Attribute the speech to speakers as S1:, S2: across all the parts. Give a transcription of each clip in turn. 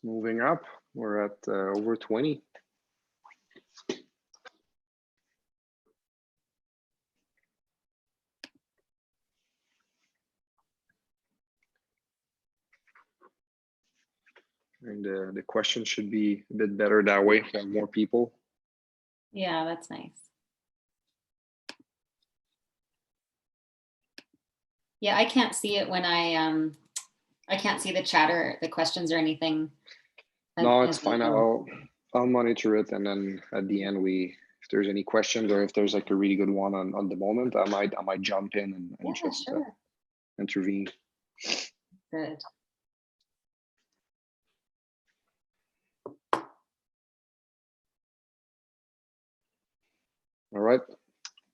S1: Moving up, we're at over 20. And the question should be a bit better that way for more people.
S2: Yeah, that's nice. Yeah, I can't see it when I can't see the chat or the questions or anything.
S1: No, it's fine. I'll monitor it, and then at the end, if there's any questions or if there's like a really good one on the moment, I might jump in and
S2: yeah,
S1: just
S2: sure.
S1: intervene.
S2: Good.
S1: All right,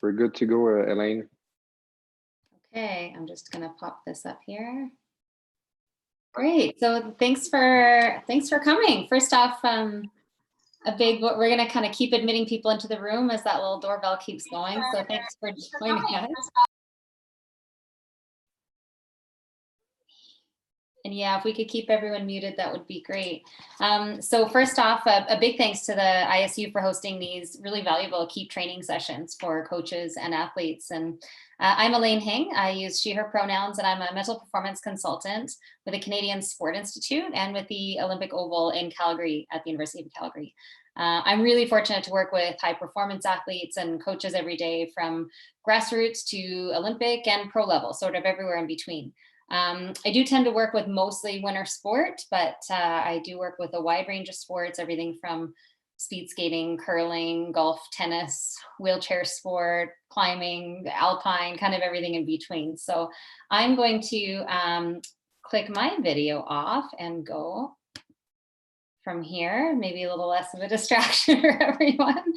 S1: we're good to go, Alayne.
S2: Okay, I'm just gonna pop this up here. Great. So thanks for coming. First off, we're gonna kind of keep admitting people into the room as that little doorbell keeps going. So thanks for joining us. And yeah, if we could keep everyone muted, that would be great. So first off, a big thanks to the ISU for hosting these really valuable Keep training sessions for coaches and athletes. And I'm Alayne Hing. I use she, her pronouns, and I'm a mental performance consultant with the Canadian Sport Institute and with the Olympic Oval in Calgary at the University of Calgary. I'm really fortunate to work with high performance athletes and coaches every day, from grassroots to Olympic and pro level, sort of everywhere in between. I do tend to work with mostly winter sport, but I do work with a wide range of sports, everything from speed skating, curling, golf, tennis, wheelchair sport, climbing, alpine, kind of everything in between. So I'm going to click my video off and go from here, maybe a little less of a distraction for everyone,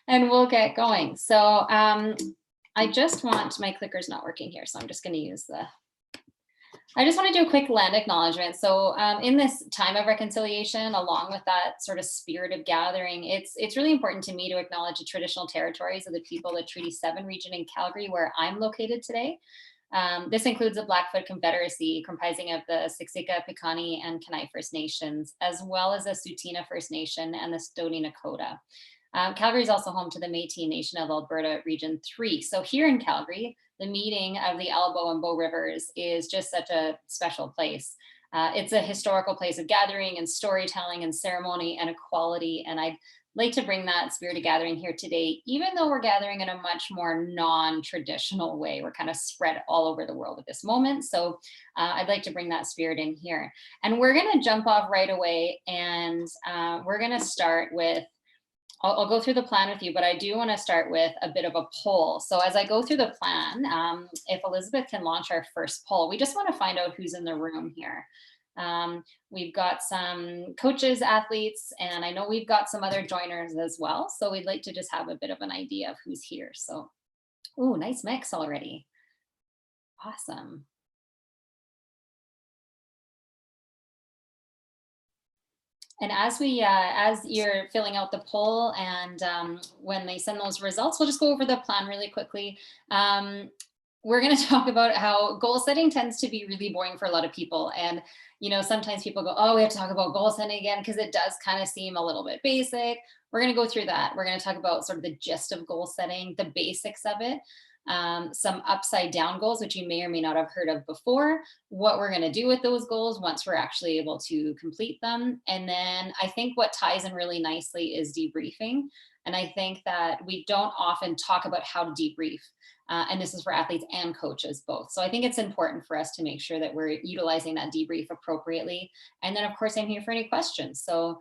S2: and we'll get going. So I just want, my clicker's not working here, so I'm just going to use I just want to do a quick land acknowledgement. So in this time of reconciliation, along with that sort of spirit of gathering, it's really important to me to acknowledge the traditional territories of the people of the Treaty 7 region in Calgary, where I'm located today. This includes the Blackfoot Confederacy, comprising of the Siksika, Piikani, and Kenai First Nations, as well as the Tsuut'ina First Nation and the Stoney Nakoda. Calgary is also home to the Métis Nation of Alberta Region 3. So here in Calgary, the meeting of the Elbow and Bow Rivers is just such a special place. It's a historical place of gathering and storytelling and ceremony and equality. And I'd like to bring that spirit of gathering here today, even though we're gathering in a much more non-traditional way. We're kind of spread all over the world at this moment. So I'd like to bring that spirit in here. And we're going to jump off right away, and we're going to start with, I'll go through the plan with you, but I do want to start with a bit of a poll. So as I go through the plan, if Elizabeth can launch our first poll, we just want to find out who's in the room here. We've got some coaches, athletes, and I know we've got some other joiners as well. So we'd like to just have a bit of an idea of who's here. So, oh, nice mix already. Awesome. And as you're filling out the poll, and when they send those results, we'll just go over the plan really quickly. We're going to talk about how goal setting tends to be really boring for a lot of people. And, you know, sometimes people go, oh, we have to talk about goal setting again, because it does kind of seem a little bit basic. We're going to go through that. We're going to talk about sort of the gist of goal setting, the basics of it. Some upside down goals, which you may or may not have heard of before, what we're going to do with those goals once we're actually able to complete them. And then I think what ties in really nicely is debriefing. And I think that we don't often talk about how to debrief. And this is for athletes and coaches both. So I think it's important for us to make sure that we're utilizing that debrief appropriately. And then of course, I'm here for any questions. So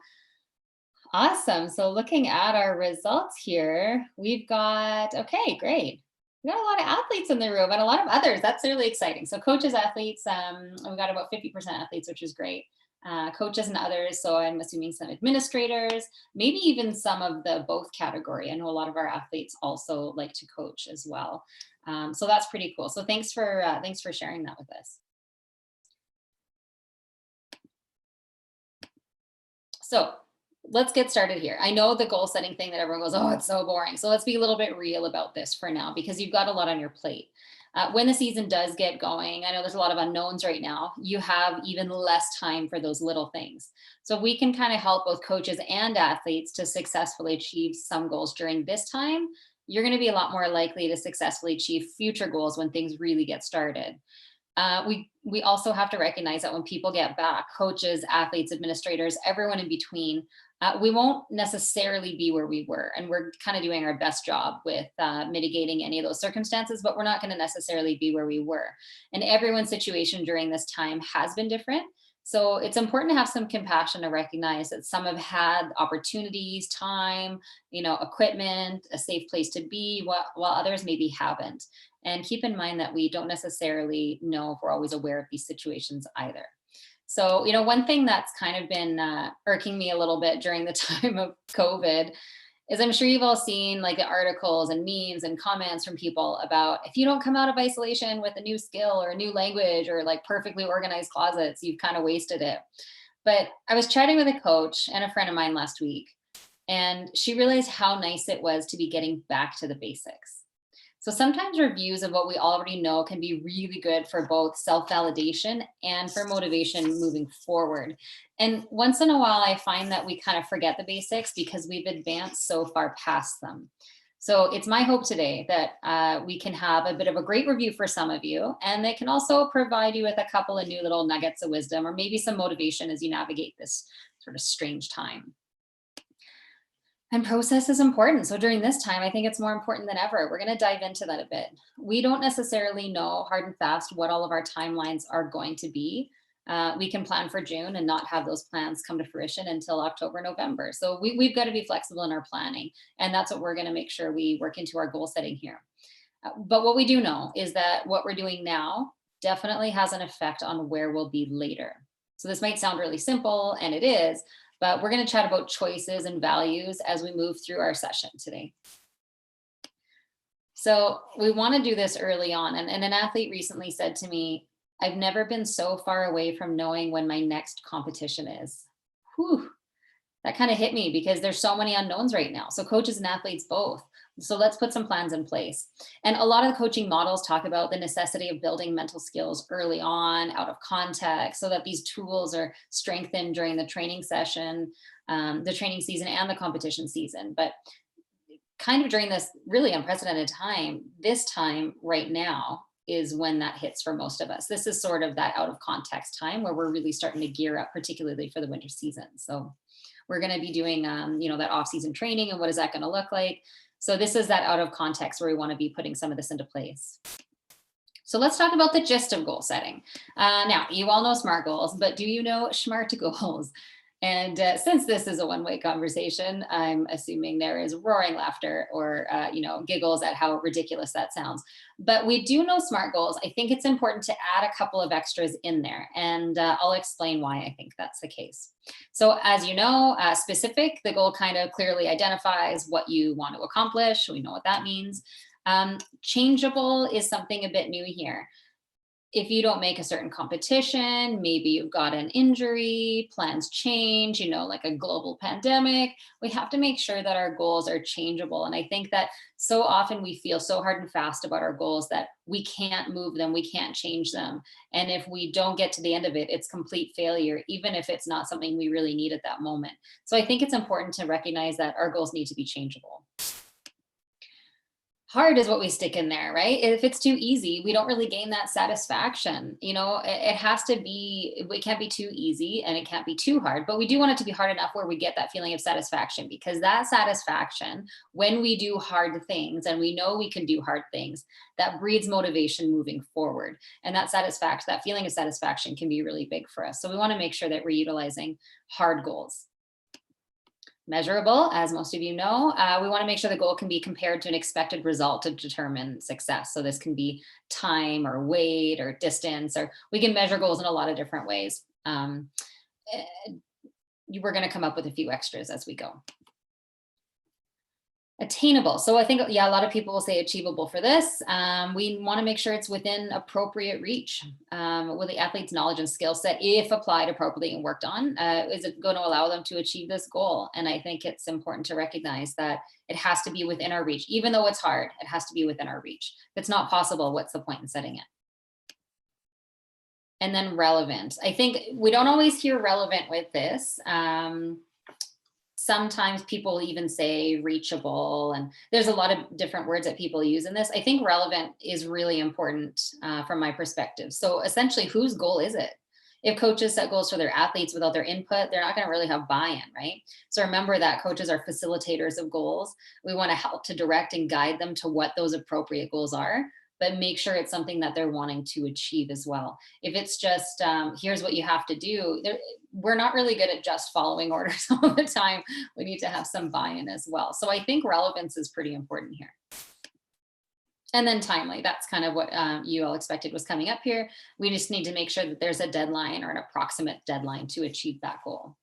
S2: awesome. So looking at our results here, we've got, okay, great. We got a lot of athletes in the room and a lot of others. That's really exciting. So coaches, athletes, we got about 50% athletes, which is great. Coaches and others. So I'm assuming some administrators, maybe even some of the both category. I know a lot of our athletes also like to coach as well. So that's pretty cool. So thanks for sharing that with us. So let's get started here. I know the goal setting thing that everyone goes, oh, it's so boring. So let's be a little bit real about this for now, because you've got a lot on your plate. When the season does get going, I know there's a lot of unknowns right now, you have even less time for those little things. So we can kind of help both coaches and athletes to successfully achieve some goals during this time. You're going to be a lot more likely to successfully achieve future goals when things really get started. We also have to recognize that when people get back, coaches, athletes, administrators, everyone in between, we won't necessarily be where we were, and we're kind of doing our best job with mitigating any of those circumstances, but we're not going to necessarily be where we were. And everyone's situation during this time has been different. So it's important to have some compassion to recognize that some have had opportunities, time, equipment, a safe place to be, while others maybe haven't. And keep in mind that we don't necessarily know if we're always aware of these situations either. So, one thing that's kind of been irking me a little bit during the time of COVID is, I'm sure you've all seen like the articles and memes and comments from people about, if you don't come out of isolation with a new skill or a new language or like perfectly organized closets, you've kind of wasted it. But I was chatting with a coach and a friend of mine last week, and she realized how nice it was to be getting back to the basics. So sometimes reviews of what we already know can be really good for both self-validation and for motivation moving forward. And once in a while, I find that we kind of forget the basics because we've advanced so far past them. So it's my hope today that we can have a bit of a great review for some of you, and they can also provide you with a couple of new little nuggets of wisdom, or maybe some motivation as you navigate this sort of strange time. And process is important. So during this time, I think it's more important than ever. We're going to dive into that a bit. We don't necessarily know hard and fast what all of our timelines are going to be. We can plan for June and not have those plans come to fruition until October, November. So we've got to be flexible in our planning. And that's what we're going to make sure we work into our goal setting here. But what we do know is that what we're doing now definitely has an effect on where we'll be later. So this might sound really simple, and it is, but we're going to chat about choices and values as we move through our session today. So we want to do this early on. And an athlete recently said to me, I've never been so far away from knowing when my next competition is. Whew, that kind of hit me because there's so many unknowns right now. So coaches and athletes both. So let's put some plans in place. And a lot of the coaching models talk about the necessity of building mental skills early on, out of context, so that these tools are strengthened during the training session, the training season and the competition season. But kind of during this really unprecedented time, this time right now is when that hits for most of us. This is sort of that out of context time where we're really starting to gear up, particularly for the winter season. So we're going to be doing, that off-season training, and what is that going to look like? So this is that out of context where we want to be putting some of this into place. So let's talk about the gist of goal setting. Now, you all know SMART goals, but do you know SMART goals? And since this is a one-way conversation, I'm assuming there is roaring laughter or, giggles at how ridiculous that sounds. But we do know SMART goals. I think it's important to add a couple of extras in there, and I'll explain why I think that's the case. So as you know, specific, the goal kind of clearly identifies what you want to accomplish. We know what that means. Changeable is something a bit new here. If you don't make a certain competition, maybe you've got an injury, plans change, like a global pandemic, we have to make sure that our goals are changeable. And I think that so often we feel so hard and fast about our goals that we can't move them, we can't change them. And if we don't get to the end of it, it's complete failure, even if it's not something we really need at that moment. So I think it's important to recognize that our goals need to be changeable. Hard is what we stick in there, right? If it's too easy, we don't really gain that satisfaction. It has to be, it can't be too easy and it can't be too hard, but we do want it to be hard enough where we get that feeling of satisfaction, because that satisfaction, when we do hard things and we know we can do hard things, that breeds motivation moving forward. And that satisfaction, that feeling of satisfaction can be really big for us. So we want to make sure that we're utilizing hard goals. Measurable, as most of you know, we want to make sure the goal can be compared to an expected result to determine success. So this can be time or weight or distance, or we can measure goals in a lot of different ways. We're going to come up with a few extras as we go. Attainable. So I think, yeah, a lot of people will say achievable for this. We want to make sure it's within appropriate reach with the athlete's knowledge and skill set, if applied appropriately and worked on. Is it going to allow them to achieve this goal? And I think it's important to recognize that it has to be within our reach. Even though it's hard, it has to be within our reach. If it's not possible, what's the point in setting it? And then relevant. I think we don't always hear relevant with this. Sometimes people even say reachable, and there's a lot of different words that people use in this. I think relevant is really important from my perspective. So essentially, whose goal is it? If coaches set goals for their athletes without their input, they're not going to really have buy-in, right? So remember that coaches are facilitators of goals. We want to help to direct and guide them to what those appropriate goals are, but make sure it's something that they're wanting to achieve as well. If it's just, here's what you have to do, we're not really good at just following orders all the time. We need to have some buy-in as well. So I think relevance is pretty important here. And then timely, that's kind of what you all expected was coming up here. We just need to make sure that there's a deadline or an approximate deadline to achieve that goal.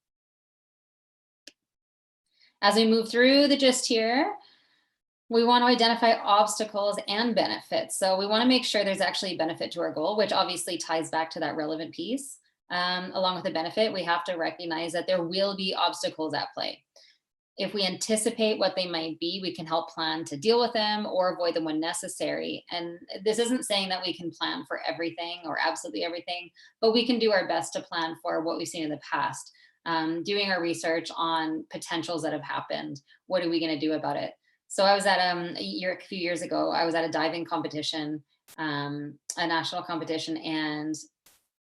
S2: As we move through the gist here, we want to identify obstacles and benefits. So we want to make sure there's actually a benefit to our goal, which obviously ties back to that relevant piece. Along with the benefit, we have to recognize that there will be obstacles at play. If we anticipate what they might be, we can help plan to deal with them or avoid them when necessary. And this isn't saying that we can plan for everything or absolutely everything, but we can do our best to plan for what we've seen in the past. Doing our research on potentials that have happened. What are we going to do about it? So I was at a few years ago, I was at a diving competition, a national competition, and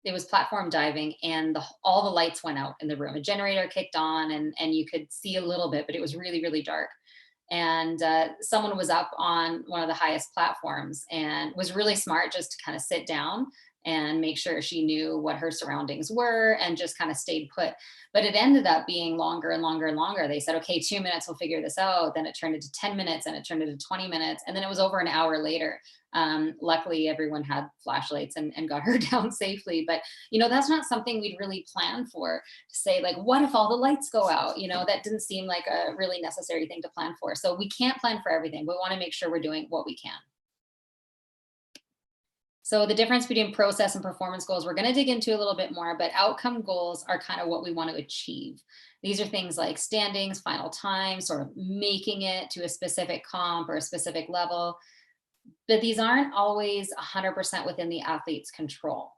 S2: it was platform diving, and all the lights went out in the room. A generator kicked on, and you could see a little bit, but it was really, really dark. And someone was up on one of the highest platforms and was really smart just to kind of sit down and make sure she knew what her surroundings were and just kind of stayed put. But it ended up being longer and longer and longer. They said, okay, 2 minutes, we'll figure this out. Then it turned into 10 minutes and it turned into 20 minutes. And then it was over an hour later. Luckily, everyone had flashlights and got her down safely. But, that's not something we'd really plan for, to say, like, what if all the lights go out? That didn't seem like a really necessary thing to plan for. So we can't plan for everything. We want to make sure we're doing what we can. So the difference between process and performance goals, we're going to dig into a little bit more, but outcome goals are kind of what we want to achieve. These are things like standings, final time, sort of making it to a specific comp or a specific level. But these aren't always 100% within the athlete's control.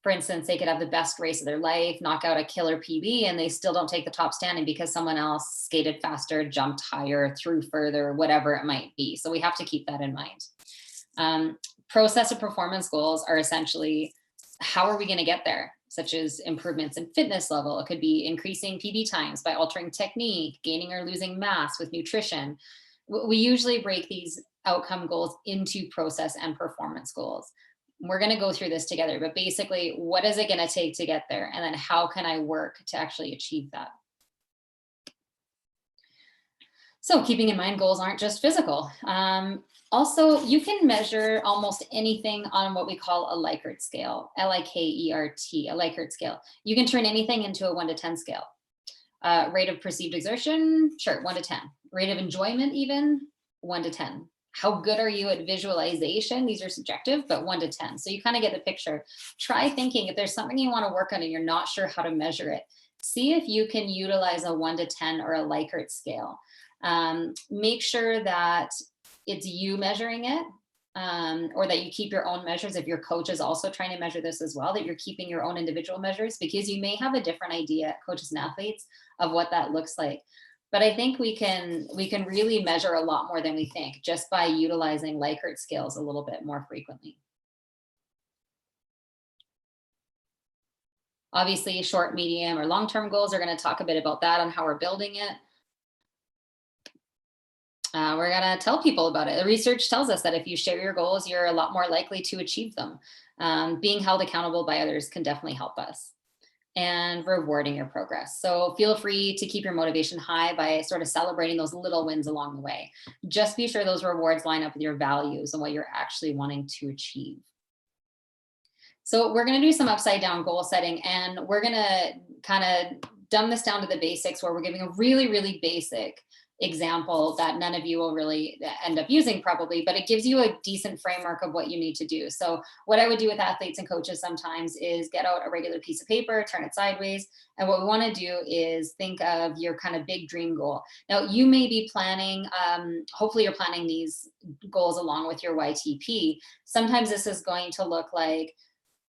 S2: For instance, they could have the best race of their life, knock out a killer PB, and they still don't take the top standing because someone else skated faster, jumped higher, threw further, whatever it might be. So we have to keep that in mind. Process and performance goals are essentially, how are we going to get there? Such as improvements in fitness level. It could be increasing PB times by altering technique, gaining or losing mass with nutrition. We usually break these outcome goals into process and performance goals. We're going to go through this together, but basically, what is it going to take to get there? And then how can I work to actually achieve that? So keeping in mind, goals aren't just physical. Also, you can measure almost anything on what we call a Likert scale, Likert, a Likert scale. You can turn anything into a 1 to 10 scale. Rate of perceived exertion, sure, 1 to 10. Rate of enjoyment, even 1 to 10. How good are you at visualization? These are subjective, but 1 to 10. So you kind of get the picture. Try thinking if there's something you want to work on and you're not sure how to measure it. See if you can utilize a 1 to 10 or a Likert scale. Make sure that it's you measuring it, or that you keep your own measures. If your coach is also trying to measure this as well, that you're keeping your own individual measures, because you may have a different idea, coaches and athletes, of what that looks like. But I think we can really measure a lot more than we think just by utilizing Likert scales a little bit more frequently. Obviously, short, medium, or long-term goals are going to talk a bit about that on how we're building it. We're going to tell people about it. The research tells us that if you share your goals, you're a lot more likely to achieve them. Being held accountable by others can definitely help us. And rewarding your progress. So feel free to keep your motivation high by sort of celebrating those little wins along the way. Just be sure those rewards line up with your values and what you're actually wanting to achieve. So we're going to do some upside down goal setting, and we're going to kind of dumb this down to the basics, where we're giving a really, really basic example that none of you will really end up using probably, but it gives you a decent framework of what you need to do. So what I would do with athletes and coaches sometimes is get out a regular piece of paper, turn it sideways. And what we want to do is think of your kind of big dream goal. Now you may be planning, hopefully you're planning these goals along with your YTP. Sometimes this is going to look like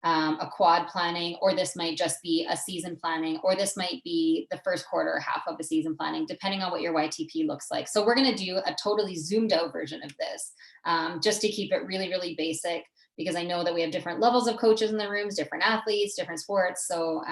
S2: a quad planning, or this might just be a season planning, or this might be the first quarter or half of a season planning, depending on what your YTP looks like. So we're going to do a totally zoomed out version of this, just to keep it really, really basic, because I know that we have different levels of coaches in the rooms, different athletes, different sports. So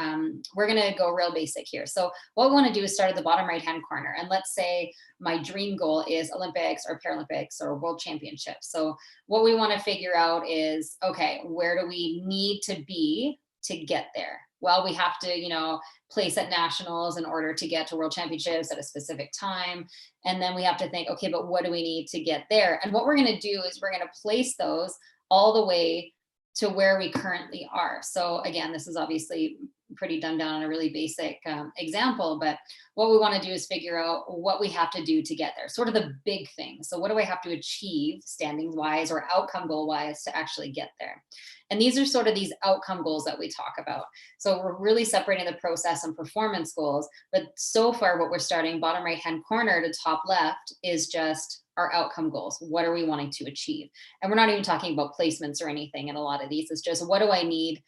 S2: we're going to go real basic here. So what we want to do is start at the bottom right-hand corner. And let's say my dream goal is Olympics or Paralympics or World Championships. So what we want to figure out is, okay, where do we need to be to get there? Well, we have to, place at nationals in order to get to World Championships at a specific time. And then we have to think, okay, but what do we need to get there? And what we're going to do is we're going to place those all the way to where we currently are. So again, this is obviously pretty dumbed down on a really basic example, but what we want to do is figure out what we have to do to get there, sort of the big things. So what do I have to achieve standings wise or outcome goal wise to actually get there? And these are sort of these outcome goals that we talk about. So we're really separating the process and performance goals, but so far what we're starting bottom right hand corner to top left is just our outcome goals. What are we wanting to achieve? And we're not even talking about placements or anything in a lot of these. It's just, what do I need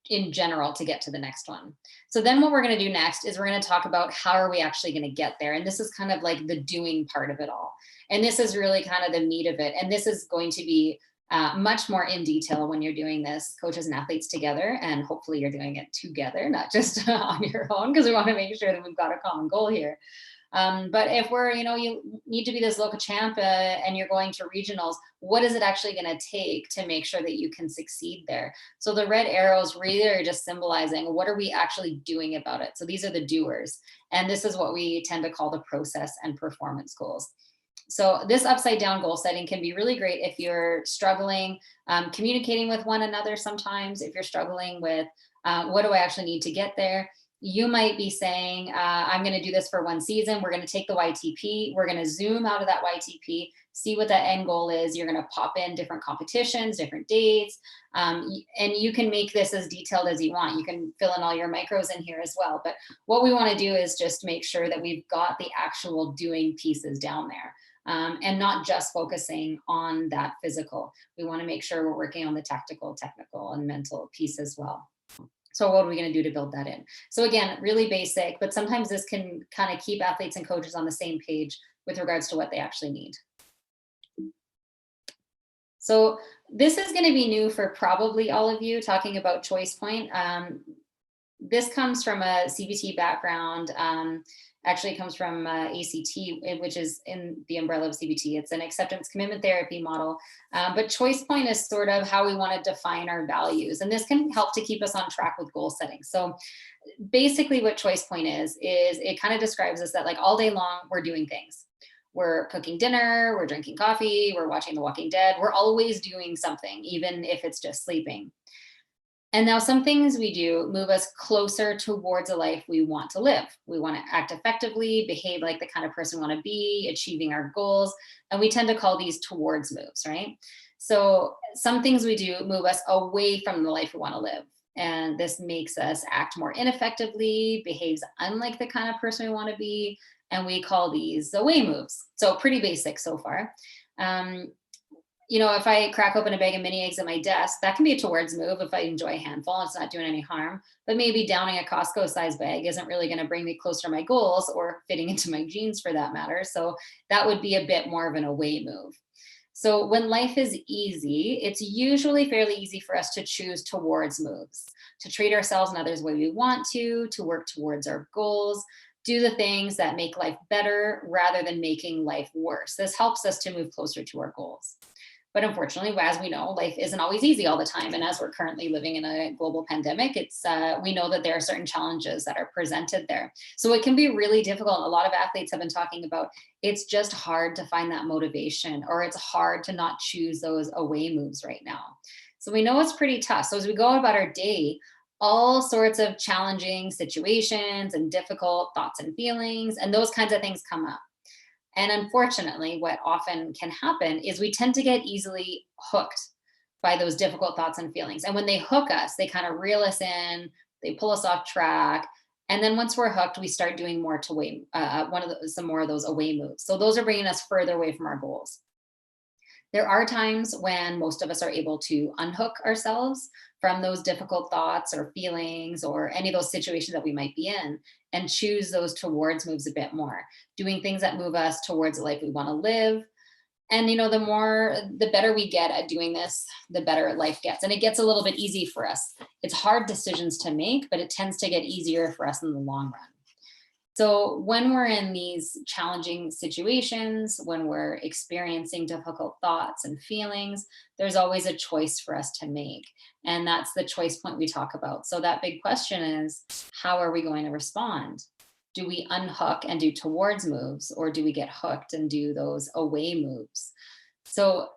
S2: in general to get to the next one? So then what we're going to do next is we're going to talk about how are we actually going to get there? And this is kind of like the doing part of it all. And this is really kind of the meat of it. And this is going to be much more in detail when you're doing this, coaches and athletes together. And hopefully you're doing it together, not just on your own, because we want to make sure that we've got a common goal here. But if you need to be this local champ and you're going to regionals, what is it actually going to take to make sure that you can succeed there? So the red arrows really are just symbolizing what are we actually doing about it. So these are the doers. And this is what we tend to call the process and performance goals. So this upside down goal setting can be really great if you're struggling communicating with one another sometimes, if you're struggling with what do I actually need to get there? You might be saying, I'm going to do this for one season. We're going to take the YTP. We're going to zoom out of that YTP, see what that end goal is. You're going to pop in different competitions, different dates, and you can make this as detailed as you want. You can fill in all your micros in here as well. But what we want to do is just make sure that we've got the actual doing pieces down there. And not just focusing on that physical. We want to make sure we're working on the tactical, technical, and mental piece as well. So what are we going to do to build that in? So again, really basic, but sometimes this can kind of keep athletes and coaches on the same page with regards to what they actually need. So this is going to be new for probably all of you, talking about choice point. This comes from a CBT background. Actually, it comes from ACT, which is in the umbrella of CBT. It's an acceptance commitment therapy model. But choice point is sort of how we want to define our values. And this can help to keep us on track with goal setting. So basically what choice point is it kind of describes us that like all day long, we're doing things. We're cooking dinner, we're drinking coffee, we're watching The Walking Dead. We're always doing something, even if it's just sleeping. And now some things we do move us closer towards a life we want to live. We want to act effectively, behave like the kind of person we want to be, achieving our goals. And we tend to call these towards moves, right? So some things we do move us away from the life we want to live. And this makes us act more ineffectively, behaves unlike the kind of person we want to be. And we call these away moves. So pretty basic so far. If I crack open a bag of mini eggs at my desk, that can be a towards move if I enjoy a handful. It's not doing any harm. But maybe downing a Costco size bag isn't really going to bring me closer to my goals or fitting into my jeans for that matter. So that would be a bit more of an away move. So when life is easy, it's usually fairly easy for us to choose towards moves, to treat ourselves and others the way we want to work towards our goals, do the things that make life better rather than making life worse. This helps us to move closer to our goals. But unfortunately, as we know, life isn't always easy all the time. And as we're currently living in a global pandemic, we know that there are certain challenges that are presented there. So it can be really difficult. A lot of athletes have been talking about it's just hard to find that motivation, or it's hard to not choose those away moves right now. So we know it's pretty tough. So as we go about our day, all sorts of challenging situations and difficult thoughts and feelings and those kinds of things come up. And unfortunately, what often can happen is we tend to get easily hooked by those difficult thoughts and feelings. And when they hook us, they kind of reel us in, they pull us off track. And then once we're hooked, we start doing more to away, some more of those away moves. So those are bringing us further away from our goals. There are times when most of us are able to unhook ourselves from those difficult thoughts or feelings or any of those situations that we might be in and choose those towards moves a bit more, doing things that move us towards the life we want to live. And the better we get at doing this, the better life gets. And it gets a little bit easy for us. It's hard decisions to make, but it tends to get easier for us in the long run. So when we're in these challenging situations, when we're experiencing difficult thoughts and feelings, there's always a choice for us to make. And that's the choice point we talk about. So that big question is, how are we going to respond? Do we unhook and do towards moves, or do we get hooked and do those away moves? So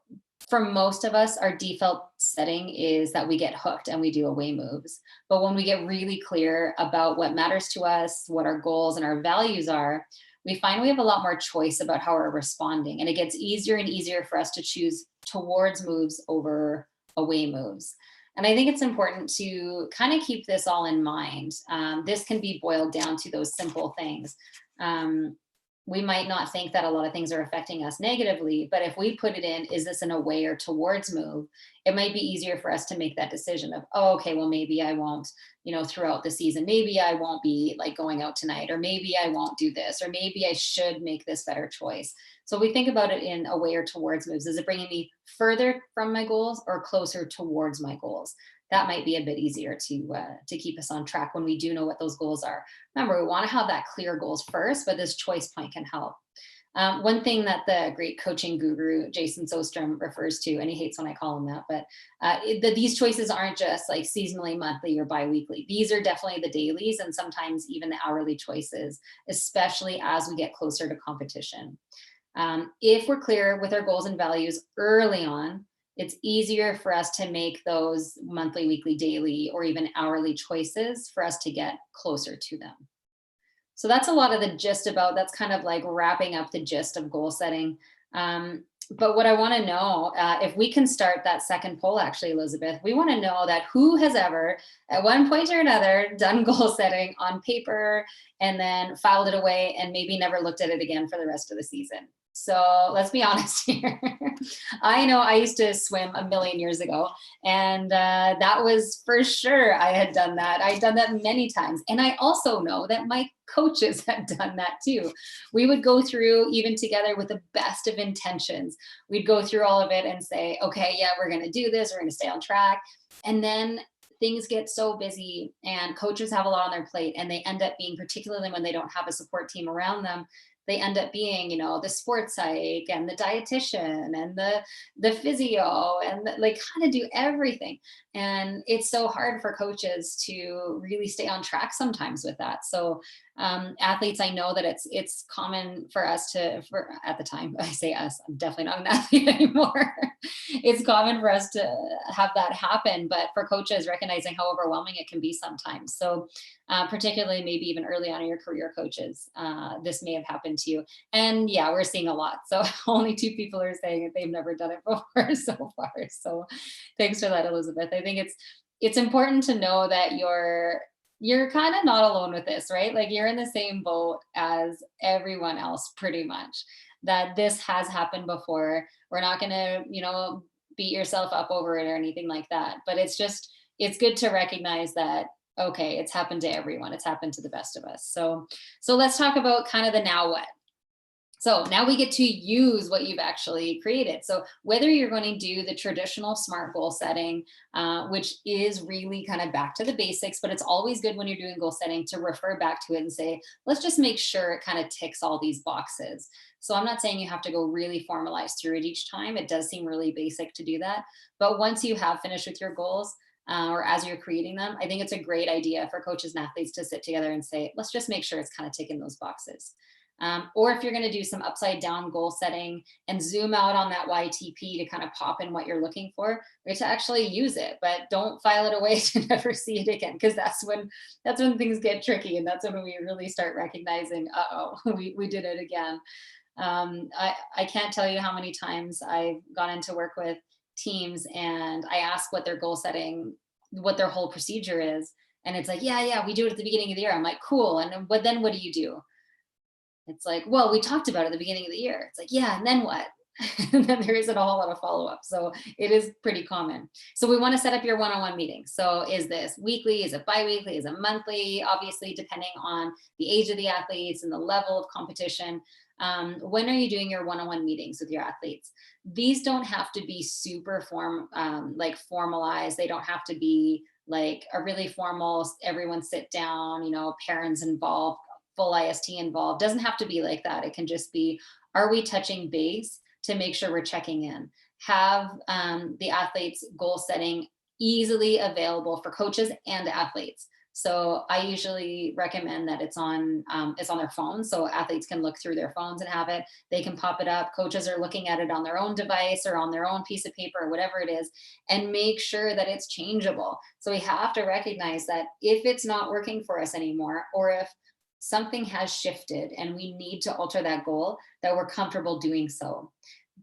S2: for most of us, our default setting is that we get hooked and we do away moves. But when we get really clear about what matters to us, what our goals and our values are, we find we have a lot more choice about how we're responding. And it gets easier and easier for us to choose towards moves over away moves. And I think it's important to kind of keep this all in mind. This can be boiled down to those simple things. We might not think that a lot of things are affecting us negatively, but if we put it in, is this an away or towards move? It might be easier for us to make that decision of, oh, okay, well, maybe I won't, throughout the season, maybe I won't be like going out tonight, or maybe I won't do this, or maybe I should make this better choice. So we think about it in away or towards moves. Is it bringing me further from my goals or closer towards my goals? That might be a bit easier to keep us on track when we do know what those goals are. Remember, we want to have that clear goals first, but this choice point can help. One thing that the great coaching guru, Jason Sostrom, refers to, and he hates when I call him that, but these choices aren't just like seasonally, monthly, or biweekly. These are definitely the dailies and sometimes even the hourly choices, especially as we get closer to competition. If we're clear with our goals and values early on, it's easier for us to make those monthly, weekly, daily, or even hourly choices for us to get closer to them. So that's a lot of the gist that's kind of like wrapping up the gist of goal setting. But what I want to know, if we can start that second poll, actually, Elizabeth, we want to know that who has ever, at one point or another, done goal setting on paper and then filed it away and maybe never looked at it again for the rest of the season. So let's be honest here. I know I used to swim a million years ago, and that was for sure I had done that. I'd done that many times. And I also know that my coaches had done that too. We would go through, even together with the best of intentions, we'd go through all of it and say, okay, yeah, we're going to do this. We're going to stay on track. And then things get so busy and coaches have a lot on their plate, and they end up being, particularly when they don't have a support team around them, they end up being, the sports psych and the dietitian and the physio and like kind of do everything. And it's so hard for coaches to really stay on track sometimes with that. So athletes, I know that it's common for us for at the time, I say us, I'm definitely not an athlete anymore. It's common for us to have that happen, but for coaches, recognizing how overwhelming it can be sometimes. So particularly maybe even early on in your career, coaches, this may have happened to you. And yeah, we're seeing a lot. So only 2 people are saying that they've never done it before so far. So thanks for that, Elizabeth. I think it's important to know that you're kind of not alone with this, right? Like you're in the same boat as everyone else, pretty much, that this has happened before. We're not going to, beat yourself up over it or anything like that. But it's good to recognize that, okay, it's happened to everyone. It's happened to the best of us. So let's talk about kind of the now what. So now we get to use what you've actually created. So whether you're going to do the traditional SMART goal setting, which is really kind of back to the basics, but it's always good when you're doing goal setting to refer back to it and say, let's just make sure it kind of ticks all these boxes. So I'm not saying you have to go really formalized through it each time. It does seem really basic to do that. But once you have finished with your goals, or as you're creating them, I think it's a great idea for coaches and athletes to sit together and say, let's just make sure it's kind of ticking those boxes. Or if you're going to do some upside down goal setting and zoom out on that YTP to kind of pop in what you're looking for, or to actually use it, but don't file it away to never see it again, because that's when things get tricky, and that's when we really start recognizing, we did it again. I can't tell you how many times I've gone into work with teams and I ask what their goal setting, what their whole procedure is. And it's like, yeah, we do it at the beginning of the year. I'm like, cool. And then what do you do? It's like, well, we talked about it at the beginning of the year. It's like, yeah, and then what? And then there isn't a whole lot of follow-up. So it is pretty common. So we want to set up your one-on-one meetings. So is this weekly? Is it bi-weekly? Is it monthly? Obviously, depending on the age of the athletes and the level of competition. When are you doing your one-on-one meetings with your athletes? These don't have to be super formalized. They don't have to be like a really formal, everyone sit down, parents involved, full IST involved. Doesn't have to be like that. It can just be, are we touching base to make sure we're checking in? Have the athletes goal setting easily available for coaches and athletes. So I usually recommend that it's on their phone, so athletes can look through their phones and have it. They can pop it up. Coaches are looking at it on their own device or on their own piece of paper or whatever it is, and make sure that it's changeable. So we have to recognize that if it's not working for us anymore, or if something has shifted and we need to alter that goal, that we're comfortable doing so.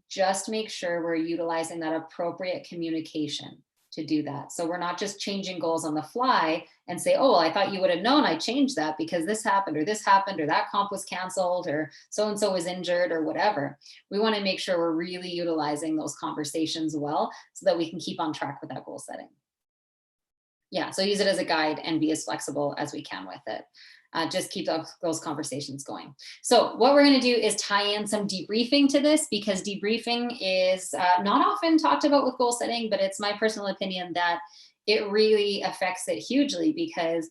S2: Just make sure we're utilizing that appropriate communication to do that. So we're not just changing goals on the fly and say, oh, well, I thought you would have known I changed that because this happened, or that comp was canceled, or so-and-so was injured, or whatever. We want to make sure we're really utilizing those conversations well so that we can keep on track with that goal setting. Yeah, so use it as a guide and be as flexible as we can with it. Just keep those conversations going. So what we're going to do is tie in some debriefing to this, because debriefing is not often talked about with goal setting, but it's my personal opinion that it really affects it hugely, because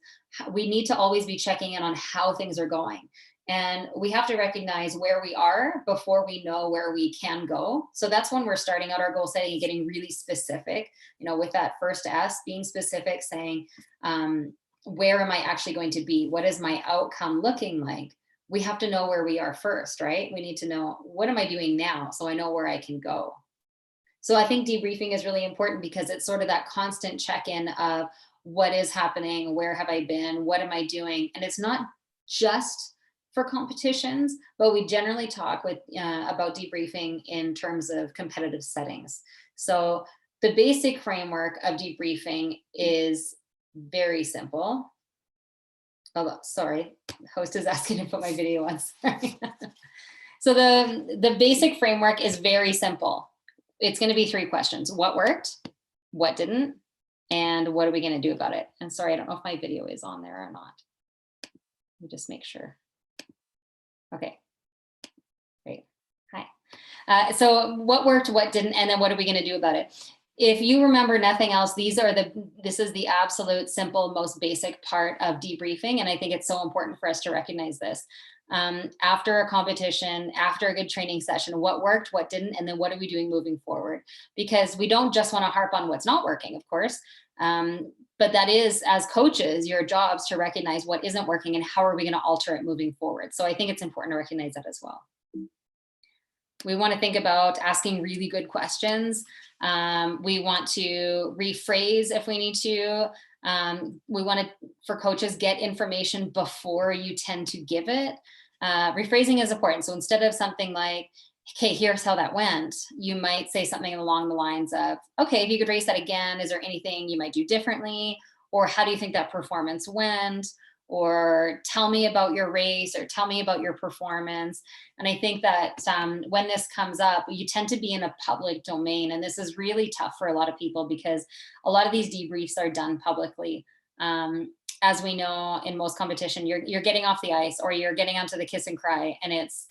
S2: we need to always be checking in on how things are going. And we have to recognize where we are before we know where we can go. So that's when we're starting out our goal setting and getting really specific, with that first S, being specific, saying, where am I actually going to be? What is my outcome looking like? We have to know where we are first, right? We need to know, what am I doing now, so I know where I can go. So I think debriefing is really important, because it's sort of that constant check-in of what is happening, where have I been, what am I doing? And it's not just for competitions, but we generally talk about debriefing in terms of competitive settings. So the basic framework of debriefing is very simple. Oh, sorry, the host is asking to put my video on. Sorry. So the basic framework is very simple. It's going to be 3 questions: what worked, what didn't, and what are we going to do about it? And sorry, I don't know if my video is on there or not. Let me just make sure. Okay, great. Hi. So what worked, what didn't, and then what are we going to do about it? If you remember nothing else, this is the absolute simple, most basic part of debriefing. And I think it's so important for us to recognize this. After a competition, after a good training session, what worked, what didn't, and then what are we doing moving forward? Because we don't just want to harp on what's not working, of course. But that is, as coaches, your jobs to recognize what isn't working and how are we going to alter it moving forward. So I think it's important to recognize that as well. We want to think about asking really good questions. We want to rephrase if we need to. We want to, for coaches, get information before you tend to give it. Rephrasing is important. So instead of something like, okay, here's how that went, you might say something along the lines of, okay, if you could race that again, is there anything you might do differently? Or how do you think that performance went? Or tell me about your race, or tell me about your performance. And I think that when this comes up, you tend to be in a public domain. And this is really tough for a lot of people, because a lot of these debriefs are done publicly. As we know, in most competition, you're getting off the ice, or you're getting onto the kiss and cry, and it's,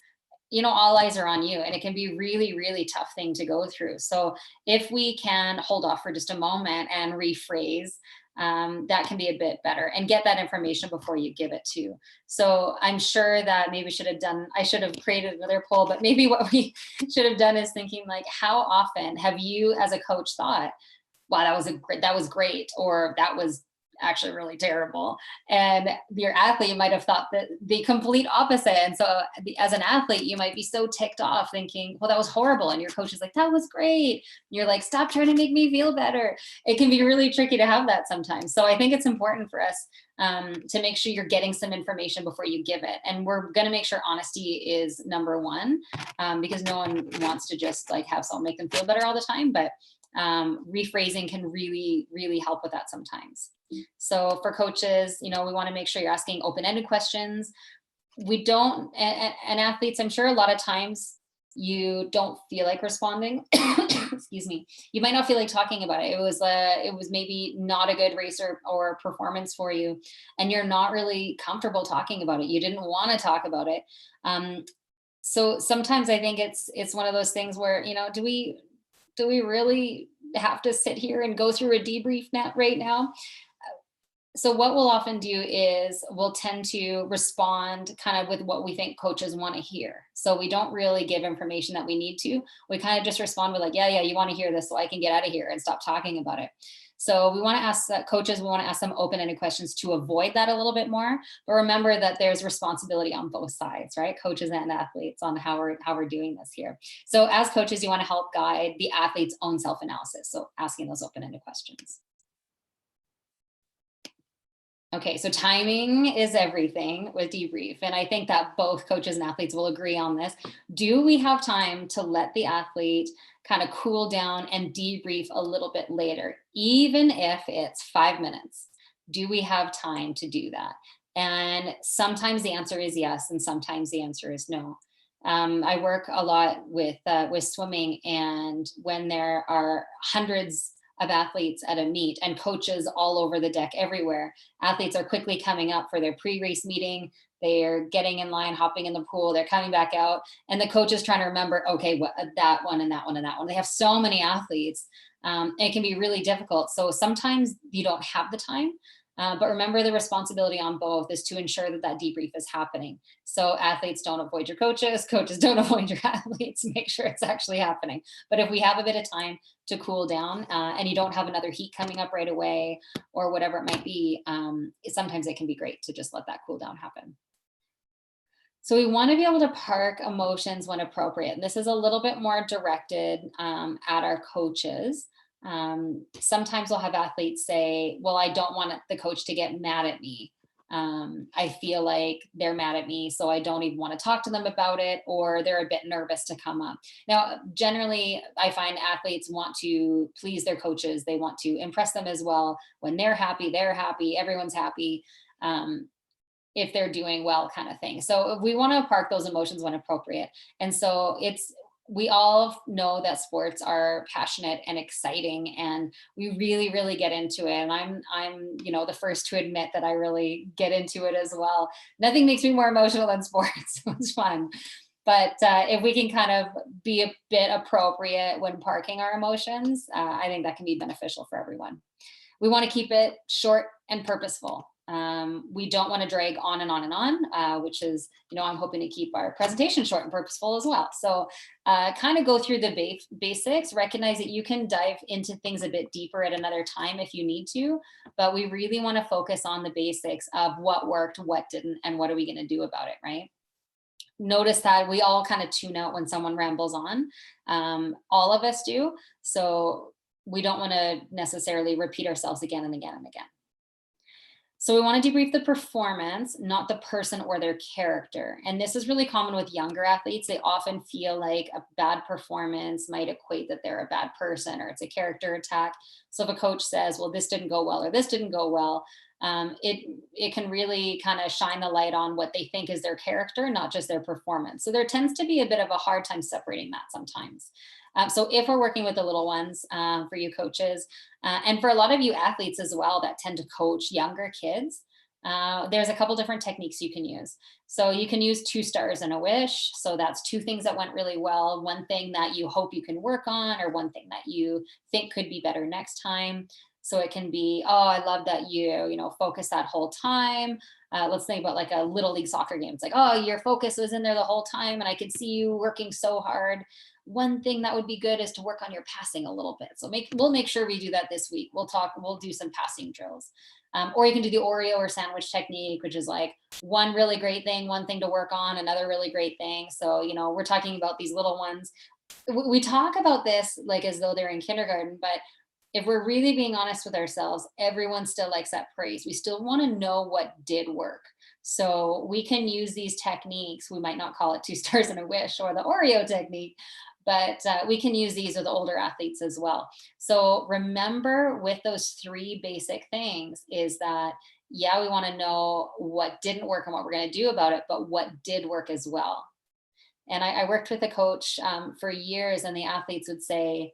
S2: all eyes are on you, and it can be really, really tough thing to go through. So if we can hold off for just a moment and rephrase, that can be a bit better, and get that information before you give it to. So I'm sure that maybe I should have created another poll, but maybe what we should have done is thinking like, how often have you as a coach thought, wow, that was great, or that was actually really terrible. And your athlete might have thought that the complete opposite. And so as an athlete, you might be so ticked off thinking, well, that was horrible. And your coach is like, that was great. And you're like, stop trying to make me feel better. It can be really tricky to have that sometimes. So I think it's important for us to make sure you're getting some information before you give it. And we're going to make sure honesty is number one, because no one wants to just like have someone make them feel better all the time. But rephrasing can really, really help with that sometimes. So for coaches, we want to make sure you're asking open-ended questions. We don't, and athletes, I'm sure a lot of times you don't feel like responding. Excuse me. You might not feel like talking about it. It was maybe not a good race or performance for you, and you're not really comfortable talking about it. You didn't want to talk about it. So sometimes I think it's one of those things where, do we really have to sit here and go through a debrief right now? So what we'll often do is we'll tend to respond kind of with what we think coaches want to hear. So we don't really give information that we need to. We kind of just respond with like, yeah, you want to hear this so I can get out of here and stop talking about it. So we want to ask coaches, we want to ask them open-ended questions to avoid that a little bit more. But remember that there's responsibility on both sides, right? Coaches and athletes on how we're doing this here. So as coaches, you want to help guide the athlete's own self-analysis. So asking those open-ended questions. Okay, so timing is everything with debrief. And I think that both coaches and athletes will agree on this. Do we have time to let the athlete kind of cool down and debrief a little bit later, even if it's 5 minutes? Do we have time to do that? And sometimes the answer is yes, and sometimes the answer is no. I work a lot with swimming, and when there are hundreds of athletes at a meet and coaches all over the deck everywhere, athletes are quickly coming up for their pre-race meeting. They're getting in line, hopping in the pool, they're coming back out, and the coach is trying to remember, okay, that one and that one and that one. They have so many athletes, and it can be really difficult. So sometimes you don't have the time, but remember the responsibility on both is to ensure that debrief is happening. So athletes don't avoid your coaches, coaches don't avoid your athletes, make sure it's actually happening. But if we have a bit of time to cool down, and you don't have another heat coming up right away or whatever it might be, sometimes it can be great to just let that cool down happen. So we want to be able to park emotions when appropriate. And this is a little bit more directed at our coaches. Sometimes we'll have athletes say, well, I don't want the coach to get mad at me. I feel like they're mad at me, so I don't even want to talk to them about it, or they're a bit nervous to come up. Now, generally, I find athletes want to please their coaches. They want to impress them as well. When they're happy, everyone's happy. If they're doing well, kind of thing. So we want to park those emotions when appropriate. And so we all know that sports are passionate and exciting, and we really, really get into it. And I'm the first to admit that I really get into it as well. Nothing makes me more emotional than sports. It's fun. But if we can kind of be a bit appropriate when parking our emotions, I think that can be beneficial for everyone. We want to keep it short and purposeful. We don't want to drag on and on and on, which is, I'm hoping to keep our presentation short and purposeful as well. So kind of go through the basics, recognize that you can dive into things a bit deeper at another time if you need to, but we really want to focus on the basics of what worked, what didn't, and what are we going to do about it, right? Notice that we all kind of tune out when someone rambles on. All of us do. So we don't want to necessarily repeat ourselves again and again and again. So we want to debrief the performance, not the person or their character. And this is really common with younger athletes. They often feel like a bad performance might equate that they're a bad person or it's a character attack. So if a coach says, well, this didn't go well or this didn't go well, it can really kind of shine the light on what they think is their character, not just their performance. So there tends to be a bit of a hard time separating that sometimes. So if we're working with the little ones, for you coaches, and for a lot of you athletes as well that tend to coach younger kids, there's a couple different techniques you can use. So you can use 2 stars and a wish. So that's 2 things that went really well, 1 thing that you hope you can work on, or 1 thing that you think could be better next time. So it can be, oh, I love that you focus that whole time. Let's think about like a little league soccer game. It's like, oh, your focus was in there the whole time and I could see you working so hard. 1 thing that would be good is to work on your passing a little bit. So we'll make sure we do that this week. We'll do some passing drills. Or you can do the Oreo or sandwich technique, which is like one really great thing, one thing to work on, another really great thing. So, we're talking about these little ones. We talk about this like as though they're in kindergarten, but if we're really being honest with ourselves, everyone still likes that praise. We still want to know what did work. So we can use these techniques. We might not call it 2 stars and a wish or the Oreo technique, but we can use these with older athletes as well. So remember with those 3 basic things is that, yeah, we want to know what didn't work and what we're going to do about it, but what did work as well. And I worked with a coach for years, and the athletes would say,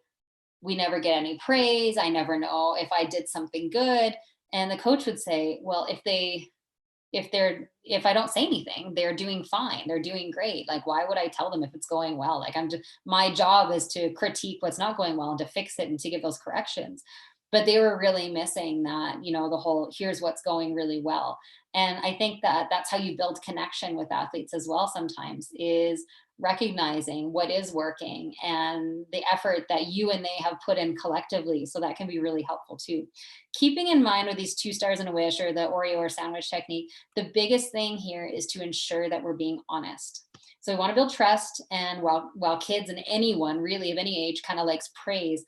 S2: we never get any praise. I never know if I did something good. And the coach would say, well, if I don't say anything, they're doing fine. They're doing great. Like, why would I tell them if it's going well? Like, my job is to critique what's not going well and to fix it and to give those corrections. But they were really missing that, the whole, here's what's going really well. And I think that that's how you build connection with athletes as well sometimes, is recognizing what is working and the effort that you and they have put in collectively. So that can be really helpful too. Keeping in mind with these 2 stars and a wish or the Oreo or sandwich technique, the biggest thing here is to ensure that we're being honest. So we want to build trust. And while kids and anyone really of any age kind of likes praise,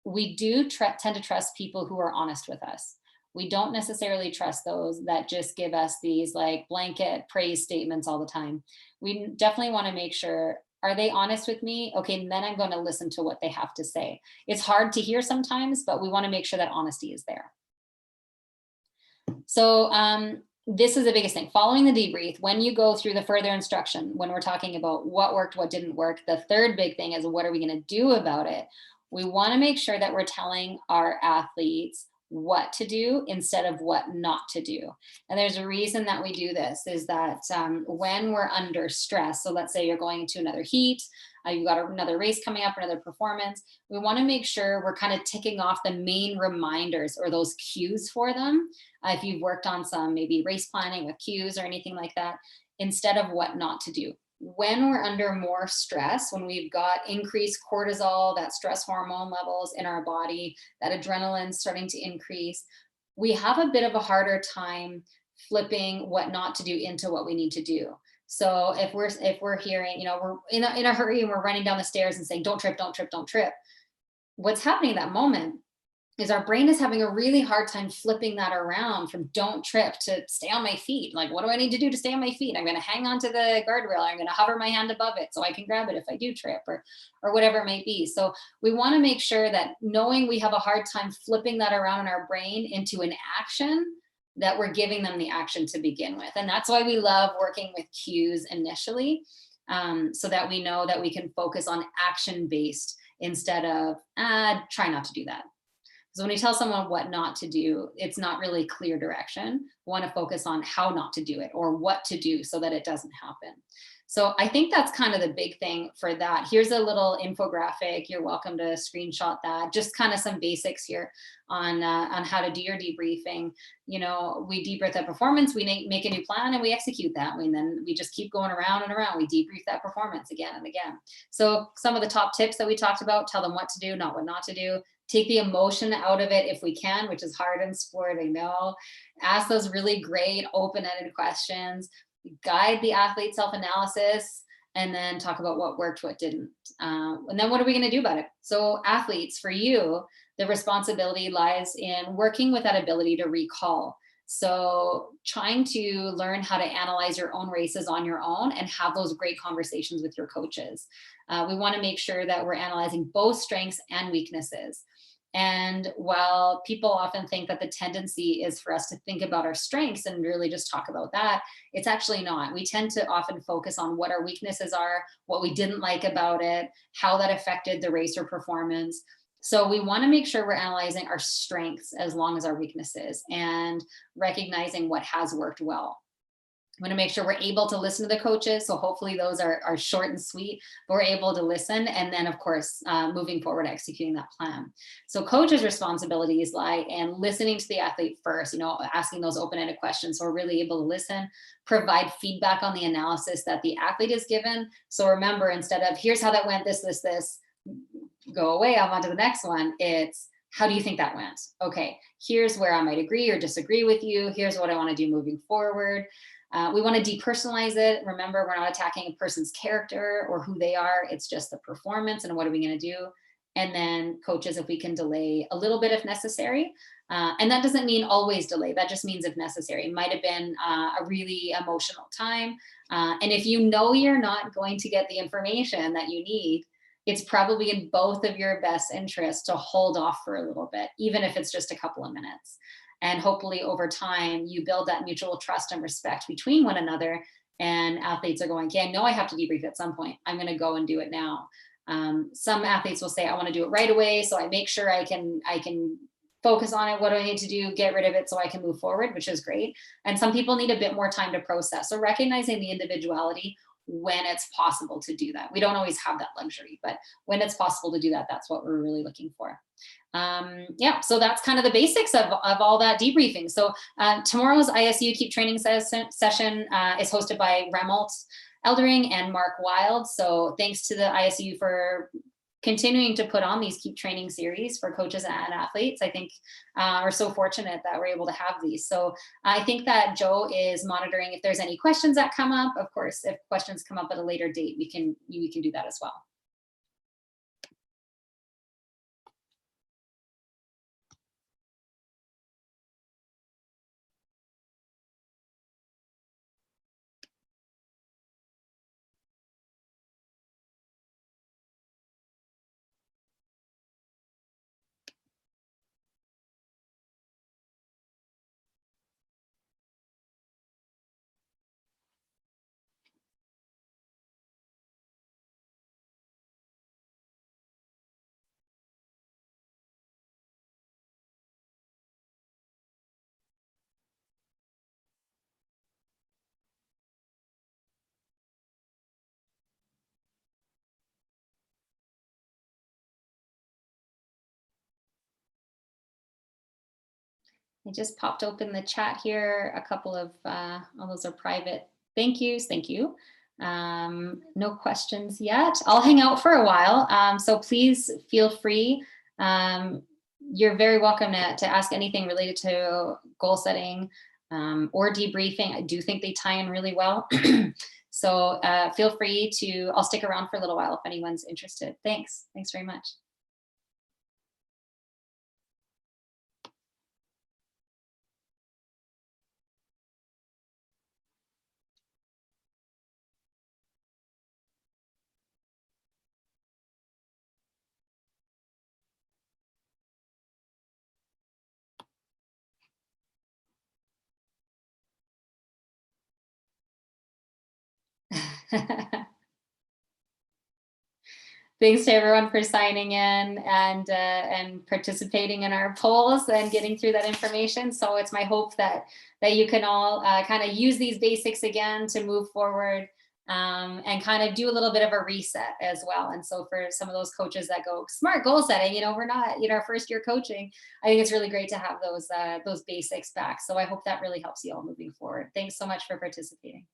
S2: we do tend to trust people who are honest with us. We don't necessarily trust those that just give us these like blanket praise statements all the time. We definitely want to make sure, are they honest with me? Okay, and then I'm going to listen to what they have to say. It's hard to hear sometimes, but we want to make sure that honesty is there. So this is the biggest thing. Following the debrief, when you go through the further instruction, when we're talking about what worked, what didn't work, the third big thing is, what are we going to do about it? We want to make sure that we're telling our athletes what to do instead of what not to do. And there's a reason that we do this, is that when we're under stress, so let's say you're going to another heat, you've got another race coming up, another performance, we want to make sure we're kind of ticking off the main reminders or those cues for them. If you've worked on some maybe race planning with cues or anything like that, instead of what not to do. When we're under more stress, when we've got increased cortisol, that stress hormone levels in our body, that adrenaline starting to increase, we have a bit of a harder time flipping what not to do into what we need to do. So if we're hearing, we're in a hurry and we're running down the stairs and saying, don't trip, don't trip, don't trip. What's happening in that moment is our brain is having a really hard time flipping that around from don't trip to stay on my feet. Like, what do I need to do to stay on my feet? I'm going to hang onto the guardrail. I'm going to hover my hand above it so I can grab it if I do trip, or whatever it might be. So we want to make sure that, knowing we have a hard time flipping that around in our brain into an action, that we're giving them the action to begin with. And that's why we love working with cues initially, so that we know that we can focus on action-based instead of try not to do that. So when you tell someone what not to do, it's not really clear direction. We want to focus on how not to do it or what to do so that it doesn't happen. So I think that's kind of the big thing for that. Here's a little infographic. You're welcome to screenshot that. Just kind of some basics here on how to do your debriefing. We debrief that performance, we make a new plan, and we execute that. And then we just keep going around and around. We debrief that performance again and again. So some of the top tips that we talked about: tell them what to do, not what not to do. Take the emotion out of it if we can, which is hard in sport, I know. Ask those really great open-ended questions. Guide the athlete self-analysis, and then talk about what worked, what didn't. And then what are we going to do about it? So athletes, for you, the responsibility lies in working with that ability to recall. So trying to learn how to analyze your own races on your own and have those great conversations with your coaches. We want to make sure that we're analyzing both strengths and weaknesses. And while people often think that the tendency is for us to think about our strengths and really just talk about that, it's actually not. We tend to often focus on what our weaknesses are, what we didn't like about it, how that affected the race or performance. So we want to make sure we're analyzing our strengths as long as our weaknesses, and recognizing what has worked well. We want to make sure we're able to listen to the coaches. So hopefully those are short and sweet, but we're able to listen. And then, of course, moving forward, executing that plan. So coaches' responsibilities lie in listening to the athlete first, asking those open-ended questions. So we're really able to listen, provide feedback on the analysis that the athlete is given. So remember, instead of here's how that went, this, go away, I'm on to the next one. It's how do you think that went? Okay, here's where I might agree or disagree with you. Here's what I want to do moving forward. We want to depersonalize it. Remember, we're not attacking a person's character or who they are. It's just the performance and what are we going to do? And then coaches, if we can delay a little bit if necessary. And that doesn't mean always delay. That just means if necessary. It might have been a really emotional time. And if you know you're not going to get the information that you need, it's probably in both of your best interests to hold off for a little bit, even if it's just a couple of minutes. And hopefully over time, you build that mutual trust and respect between one another. And athletes are going, okay, I know I have to debrief at some point. I'm going to go and do it now. Some athletes will say, I want to do it right away. So I make sure I can focus on it. What do I need to do? Get rid of it so I can move forward, which is great. And some people need a bit more time to process. So recognizing the individuality when it's possible to do that. We don't always have that luxury, but when it's possible to do that, that's what we're really looking for. Yeah, so that's kind of the basics of all that debriefing. So tomorrow's ISU Keep Training session is hosted by Remelt Eldering and Mark Wild. So thanks to the ISU for continuing to put on these Keep Training series for coaches and athletes. I think we're so fortunate that we're able to have these. So I think that Joe is monitoring if there's any questions that come up. Of course, if questions come up at a later date, we can do that as well. I just popped open the chat here. A couple of, all those are private thank yous. Thank you. No questions yet. I'll hang out for a while. So please feel free. You're very welcome to ask anything related to goal setting or debriefing. I do think they tie in really well. So feel free to, I'll stick around for a little while if anyone's interested. Thanks. Thanks very much. Thanks to everyone for signing in and participating in our polls and getting through that information. So it's my hope that you can all kind of use these basics again to move forward and kind of do a little bit of a reset as well. And so for some of those coaches that go smart goal setting, we're not, our first year coaching, I think it's really great to have those basics back. So I hope that really helps you all moving forward. Thanks so much for participating.